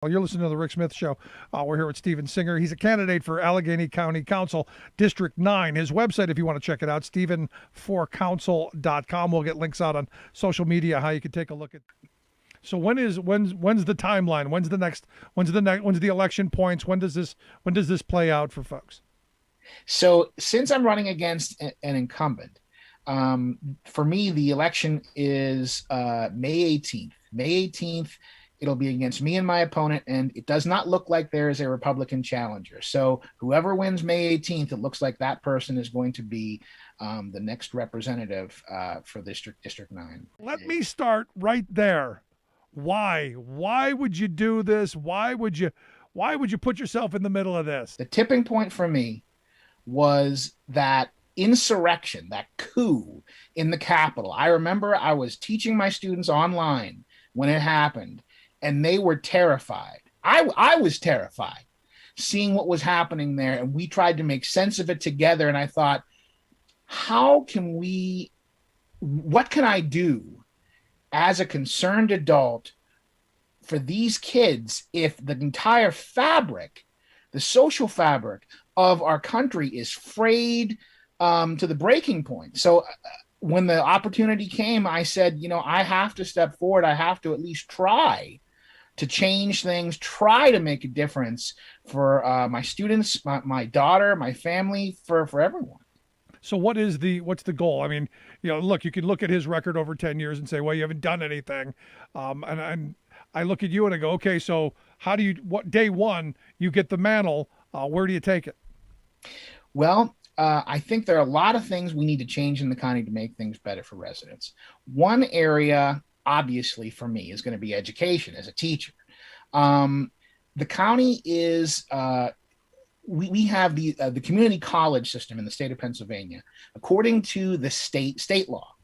Well, you're listening to the Rick Smith Show. We're here with Steven Singer. He's a candidate for Allegheny County Council, District 9. His website, if you want to check it out, stephen4council.com. We'll get links out on social media how you can take a look at. So when's the timeline? When's the election points? When does this play out for folks? So since I'm running against an incumbent, for me, the election is May 18th. May 18th, it'll be against me and my opponent, and it does not look like there is a Republican challenger. So whoever wins May 18th, it looks like that person is going to be the next representative for District 9. Let me start right there. Why? Why would you do this? Why would you put yourself in the middle of this? The tipping point for me was that insurrection, that coup in the Capitol. I remember I was teaching my students online when it happened, and they were terrified. I was terrified seeing what was happening there, and we tried to make sense of it together. And I thought, what can I do as a concerned adult for these kids if the entire fabric, the social fabric of our country is frayed to the breaking point? So when the opportunity came, I said, I have to step forward. I have to at least try to change things, try to make a difference for my students, my daughter, my family, for everyone. So what's the goal? I mean, look, you can look at his record over 10 years and say, well, you haven't done anything. And I look at you and I go, okay, so what day one you get the mantle, where do you take it? Well, I think there are a lot of things we need to change in the county to make things better for residents. One area, obviously, for me is going to be education as a teacher. The county is, we have the community college system in the state of Pennsylvania. According to the state law,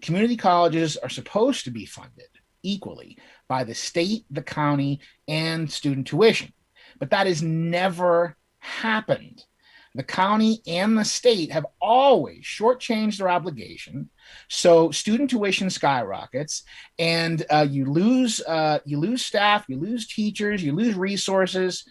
community colleges are supposed to be funded equally by the state, the county, and student tuition. But that has never happened. The county and the state have always shortchanged their obligation, so student tuition skyrockets, and you lose staff, you lose teachers, you lose resources.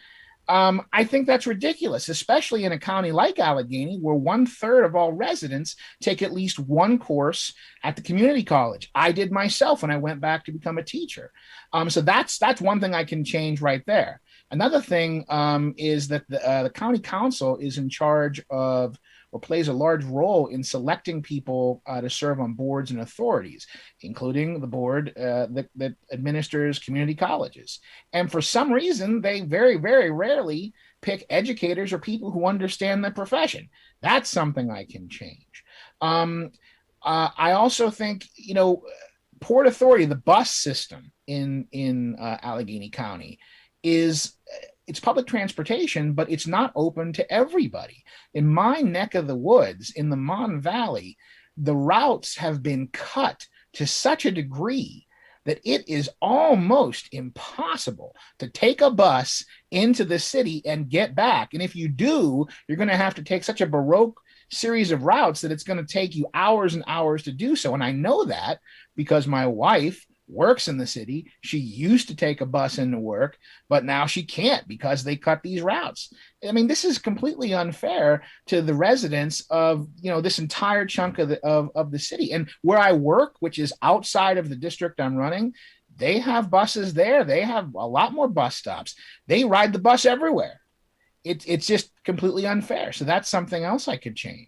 I think that's ridiculous, especially in a county like Allegheny, where 1/3 of all residents take at least one course at the community college. I did myself when I went back to become a teacher. So that's one thing I can change right there. Another thing is that the county council is in charge of, or plays a large role in selecting people to serve on boards and authorities, including the board that administers community colleges. And for some reason, they very, very rarely pick educators or people who understand the profession. That's something I can change. I also think, Port Authority, the bus system in Allegheny County, it's public transportation, but it's not open to everybody. In my neck of the woods, in the Mon Valley, the routes have been cut to such a degree that it is almost impossible to take a bus into the city and get back. And if you do, you're going to have to take such a baroque series of routes that it's going to take you hours and hours to do so. And I know that because my wife works in the city. She used to take a bus into work, but now she can't because they cut these routes. I mean, this is completely unfair to the residents of, this entire chunk of the city. And where I work, which is outside of the district I'm running, they have buses there. They have a lot more bus stops. They ride the bus everywhere. It's just completely unfair. So that's something else I could change.